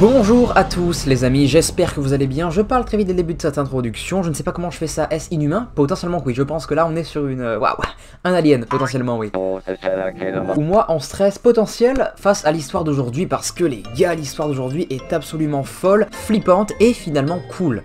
Bonjour à tous les amis, j'espère que vous allez bien. Je parle très vite dès le début de cette introduction, je ne sais pas comment je fais ça, est-ce inhumain? Potentiellement oui, je pense que là on est sur une... Waouh, un alien, potentiellement oui. Ou moi en stress potentiel face à l'histoire d'aujourd'hui parce que les gars, l'histoire d'aujourd'hui est absolument folle, flippante et finalement cool.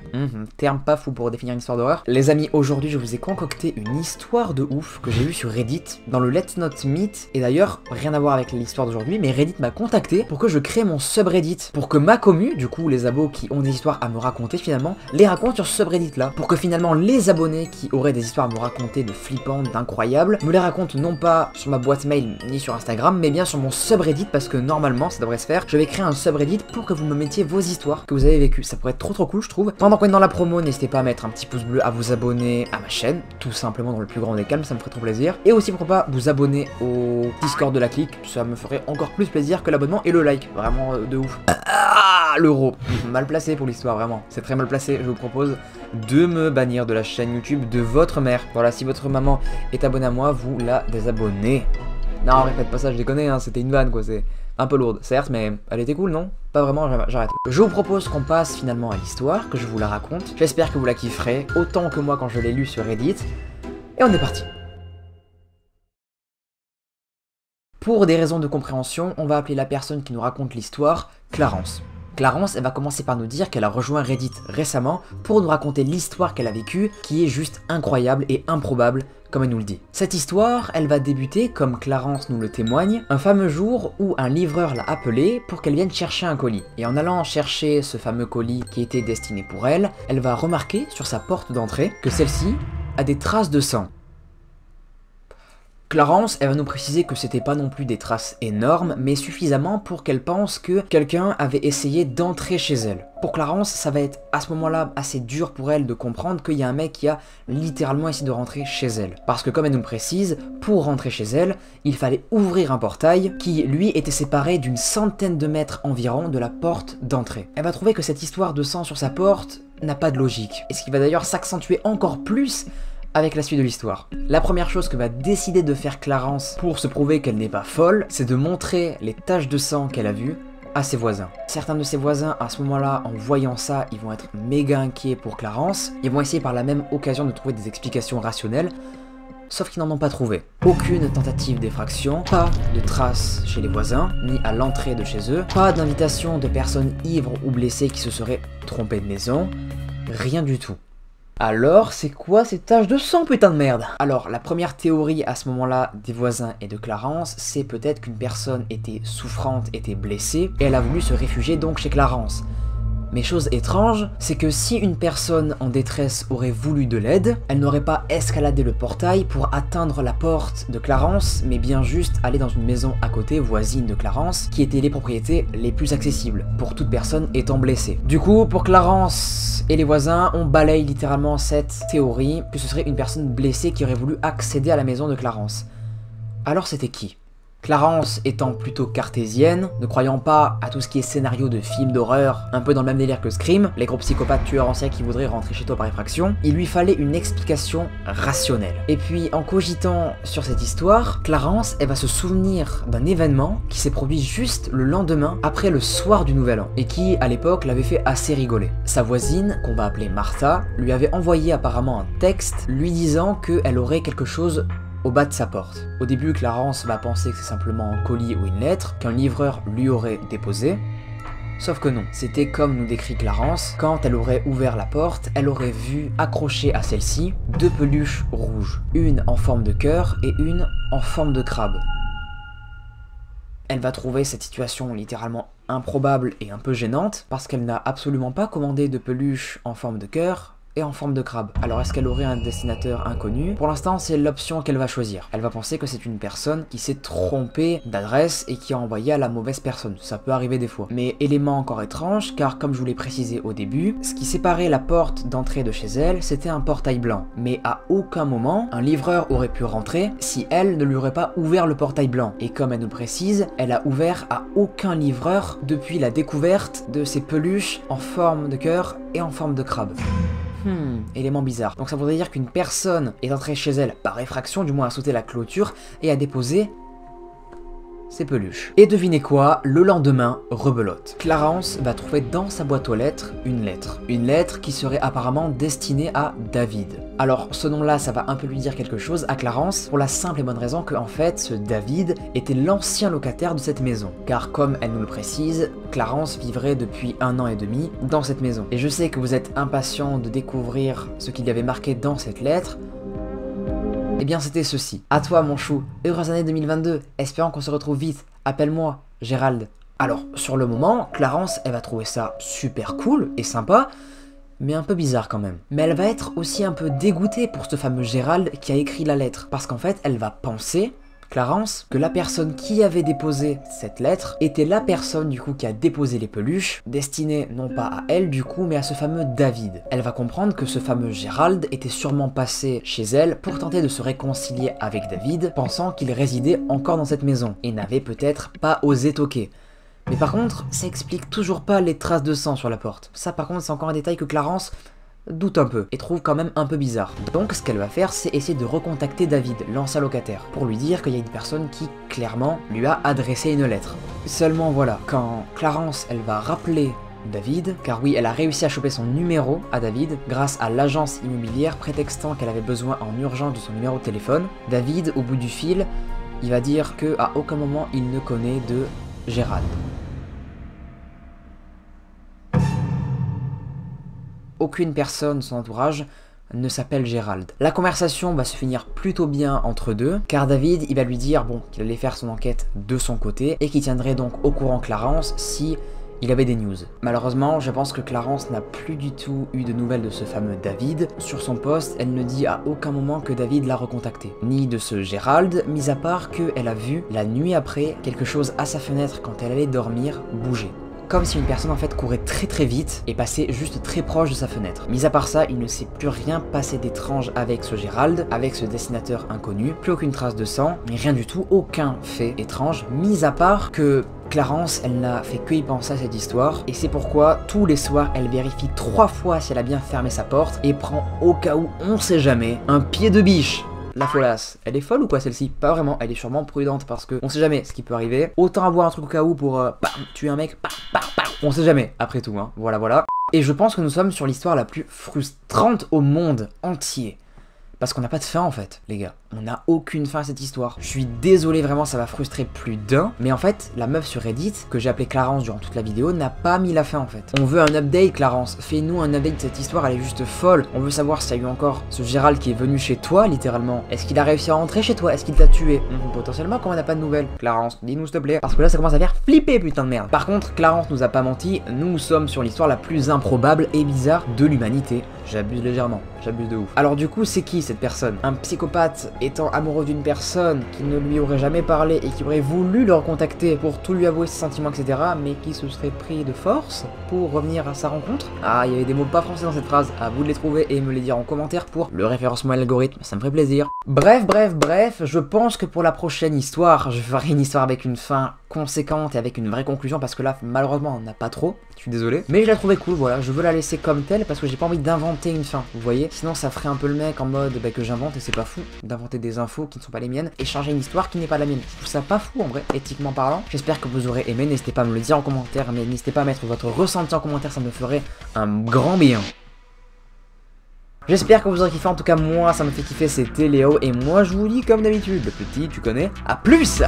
Terme pas fou pour définir une histoire d'horreur. Les amis, aujourd'hui je vous ai concocté une histoire de ouf que j'ai vue sur Reddit, dans le Let's Not Meet, et d'ailleurs, rien à voir avec l'histoire d'aujourd'hui, mais Reddit m'a contacté pour que je crée mon subreddit, pour que ma commu, du coup les abos qui ont des histoires à me raconter finalement, les racontent sur ce subreddit là, pour que finalement les abonnés qui auraient des histoires à me raconter de flippantes, d'incroyables, me les racontent non pas sur ma boîte mail ni sur Instagram, mais bien sur mon subreddit, parce que normalement ça devrait se faire. Je vais créer un subreddit pour que vous me mettiez vos histoires que vous avez vécues, ça pourrait être trop cool je trouve. Pendant qu'on est dans la promo, n'hésitez pas à mettre un petit pouce bleu, à vous abonner à ma chaîne, tout simplement dans le plus grand des calmes, ça me ferait trop plaisir. Et aussi pourquoi pas vous abonner au Discord de la clique, ça me ferait encore plus plaisir que l'abonnement et le like, vraiment de ouf. L'euro, mal placé pour l'histoire, vraiment, c'est très mal placé. Je vous propose de me bannir de la chaîne YouTube de votre mère. Voilà, si votre maman est abonnée à moi, vous la désabonnez. Non, répète pas ça, je déconne, hein, c'était une vanne quoi, c'est un peu lourde, certes, mais elle était cool, non? Pas vraiment, j'arrête. Je vous propose qu'on passe finalement à l'histoire, que je vous la raconte. J'espère que vous la kifferez, autant que moi quand je l'ai lu sur Reddit. Et on est parti. Pour des raisons de compréhension, on va appeler la personne qui nous raconte l'histoire Clarence. Clarence, elle va commencer par nous dire qu'elle a rejoint Reddit récemment pour nous raconter l'histoire qu'elle a vécue, qui est juste incroyable et improbable, comme elle nous le dit. Cette histoire, elle va débuter, comme Clarence nous le témoigne, un fameux jour où un livreur l'a appelée pour qu'elle vienne chercher un colis. Et en allant chercher ce fameux colis qui était destiné pour elle, elle va remarquer sur sa porte d'entrée que celle-ci a des traces de sang. Clarence, elle va nous préciser que c'était pas non plus des traces énormes, mais suffisamment pour qu'elle pense que quelqu'un avait essayé d'entrer chez elle. Pour Clarence, ça va être à ce moment-là assez dur pour elle de comprendre qu'il y a un mec qui a littéralement essayé de rentrer chez elle. Parce que comme elle nous le précise, pour rentrer chez elle, il fallait ouvrir un portail qui, lui, était séparé d'une centaine de mètres environ de la porte d'entrée. Elle va trouver que cette histoire de sang sur sa porte n'a pas de logique, et ce qui va d'ailleurs s'accentuer encore plus avec la suite de l'histoire. La première chose que va décider de faire Clarence pour se prouver qu'elle n'est pas folle, c'est de montrer les taches de sang qu'elle a vues à ses voisins. Certains de ses voisins, à ce moment-là, en voyant ça, ils vont être méga inquiets pour Clarence. Ils vont essayer par la même occasion de trouver des explications rationnelles, sauf qu'ils n'en ont pas trouvé. Aucune tentative d'effraction, pas de traces chez les voisins, ni à l'entrée de chez eux, pas d'invitation de personnes ivres ou blessées qui se seraient trompées de maison, rien du tout. Alors, c'est quoi ces taches de sang, putain de merde? Alors, la première théorie à ce moment-là des voisins et de Clarence, c'est peut-être qu'une personne était souffrante, était blessée, et elle a voulu se réfugier donc chez Clarence. Mais chose étrange, c'est que si une personne en détresse aurait voulu de l'aide, elle n'aurait pas escaladé le portail pour atteindre la porte de Clarence, mais bien juste aller dans une maison à côté, voisine de Clarence, qui était les propriétés les plus accessibles, pour toute personne étant blessée. Du coup, pour Clarence et les voisins, on balaye littéralement cette théorie que ce serait une personne blessée qui aurait voulu accéder à la maison de Clarence. Alors c'était qui ? Clarence étant plutôt cartésienne, ne croyant pas à tout ce qui est scénario de films d'horreur, un peu dans le même délire que Scream, les gros psychopathes tueurs en série qui voudraient rentrer chez toi par effraction, il lui fallait une explication rationnelle. Et puis en cogitant sur cette histoire, Clarence, elle va se souvenir d'un événement qui s'est produit juste le lendemain après le soir du Nouvel An, et qui à l'époque l'avait fait assez rigoler. Sa voisine, qu'on va appeler Martha, lui avait envoyé apparemment un texte lui disant qu'elle aurait quelque chose au bas de sa porte. Au début, Clarence va penser que c'est simplement un colis ou une lettre qu'un livreur lui aurait déposé. Sauf que non, c'était comme nous décrit Clarence, quand elle aurait ouvert la porte, elle aurait vu accrochées à celle-ci deux peluches rouges, une en forme de cœur et une en forme de crabe. Elle va trouver cette situation littéralement improbable et un peu gênante, parce qu'elle n'a absolument pas commandé de peluche en forme de cœur et en forme de crabe. Alors est-ce qu'elle aurait un destinateur inconnu? Pour l'instant, c'est l'option qu'elle va choisir. Elle va penser que c'est une personne qui s'est trompée d'adresse et qui a envoyé à la mauvaise personne. Ça peut arriver des fois. Mais élément encore étrange, car comme je vous l'ai précisé au début, ce qui séparait la porte d'entrée de chez elle, c'était un portail blanc. Mais à aucun moment, un livreur aurait pu rentrer si elle ne lui aurait pas ouvert le portail blanc. Et comme elle nous précise, elle a ouvert à aucun livreur depuis la découverte de ces peluches en forme de cœur et en forme de crabe. Élément bizarre. Donc ça voudrait dire qu'une personne est entrée chez elle par effraction, du moins a sauté la clôture, et a déposé ses peluches. Et devinez quoi, le lendemain, rebelote. Clarence va trouver dans sa boîte aux lettres une lettre. Une lettre qui serait apparemment destinée à David. Alors ce nom-là, ça va un peu lui dire quelque chose à Clarence, pour la simple et bonne raison que en fait, ce David était l'ancien locataire de cette maison. Car comme elle nous le précise, Clarence vivrait depuis 1 an et demi dans cette maison. Et je sais que vous êtes impatient de découvrir ce qu'il y avait marqué dans cette lettre. Eh bien c'était ceci. À toi mon chou, heureuse année 2022, espérant qu'on se retrouve vite, appelle-moi, Gérald. Alors, sur le moment, Clarence, elle va trouver ça super cool et sympa, mais un peu bizarre quand même. Mais elle va être aussi un peu dégoûtée pour ce fameux Gérald qui a écrit la lettre, parce qu'en fait, elle va penser, Clarence, que la personne qui avait déposé cette lettre était la personne du coup qui a déposé les peluches, destinées non pas à elle du coup, mais à ce fameux David. Elle va comprendre que ce fameux Gérald était sûrement passé chez elle pour tenter de se réconcilier avec David, pensant qu'il résidait encore dans cette maison, et n'avait peut-être pas osé toquer. Mais par contre, ça explique toujours pas les traces de sang sur la porte. Ça par contre, c'est encore un détail que Clarence doute un peu et trouve quand même un peu bizarre. Donc ce qu'elle va faire, c'est essayer de recontacter David, l'ancien locataire, pour lui dire qu'il y a une personne qui, clairement, lui a adressé une lettre. Seulement voilà, quand Clarence, elle va rappeler David, car oui, elle a réussi à choper son numéro à David grâce à l'agence immobilière prétextant qu'elle avait besoin en urgence de son numéro de téléphone, David, au bout du fil, il va dire que à aucun moment il ne connaît de Gérald. Aucune personne de son entourage ne s'appelle Gérald. La conversation va se finir plutôt bien entre deux, car David, il va lui dire bon, qu'il allait faire son enquête de son côté et qu'il tiendrait donc au courant Clarence si il avait des news. Malheureusement, je pense que Clarence n'a plus du tout eu de nouvelles de ce fameux David. Sur son poste, elle ne dit à aucun moment que David l'a recontacté, ni de ce Gérald, mis à part qu'elle a vu, la nuit après, quelque chose à sa fenêtre quand elle allait dormir bouger. Comme si une personne en fait courait très vite et passait juste très proche de sa fenêtre. Mis à part ça, il ne s'est plus rien passé d'étrange avec ce Gérald, avec ce dessinateur inconnu, plus aucune trace de sang, mais rien du tout, aucun fait étrange, mis à part que Clarence, elle n'a fait que y penser à cette histoire, et c'est pourquoi tous les soirs, elle vérifie 3 fois si elle a bien fermé sa porte, et prend au cas où, on sait jamais, un pied de biche. La folasse, elle est folle ou quoi celle-ci? Pas vraiment, elle est sûrement prudente parce que on sait jamais ce qui peut arriver. Autant avoir un truc au cas où pour tuer un mec, on sait jamais, après tout, hein. Voilà. Et je pense que nous sommes sur l'histoire la plus frustrante au monde entier. Parce qu'on n'a pas de fin en fait, les gars. On n'a aucune fin à cette histoire. Je suis désolé, vraiment, ça va frustrer plus d'un. Mais en fait, la meuf sur Reddit, que j'ai appelée Clarence durant toute la vidéo, n'a pas mis la fin en fait. On veut un update, Clarence. Fais-nous un update de cette histoire, elle est juste folle. On veut savoir s'il y a eu encore ce Gérald qui est venu chez toi, littéralement. Est-ce qu'il a réussi à rentrer chez toi? Est-ce qu'il t'a tué? Potentiellement, comment on n'a pas de nouvelles? Clarence, dis-nous s'il te plaît. Parce que là, ça commence à faire flipper, putain de merde. Par contre, Clarence nous a pas menti. Nous sommes sur l'histoire la plus improbable et bizarre de l'humanité. J'abuse légèrement, j'abuse de ouf. Alors du coup, c'est qui cette personne? Un psychopathe étant amoureux d'une personne qui ne lui aurait jamais parlé et qui aurait voulu le recontacter pour tout lui avouer ses sentiments, etc. mais qui se serait pris de force pour revenir à sa rencontre? Ah, il y avait des mots pas français dans cette phrase, à vous de les trouver et me les dire en commentaire pour le référencement et l'algorithme, ça me ferait plaisir. Bref, je pense que pour la prochaine histoire, je ferai une histoire avec une fin conséquente et avec une vraie conclusion parce que là, malheureusement, on n'a pas trop. Je suis désolé. Mais je la trouvais cool, voilà. Je veux la laisser comme telle parce que j'ai pas envie d'inventer une fin, vous voyez. Sinon, ça ferait un peu le mec en mode que j'invente et c'est pas fou d'inventer des infos qui ne sont pas les miennes et changer une histoire qui n'est pas la mienne. Je trouve ça pas fou en vrai, éthiquement parlant. J'espère que vous aurez aimé. N'hésitez pas à me le dire en commentaire, mais n'hésitez pas à mettre votre ressenti en commentaire, ça me ferait un grand bien. J'espère que vous aurez kiffé, en tout cas moi ça me fait kiffer, c'était Léo et moi je vous dis comme d'habitude, le petit tu connais, à plus.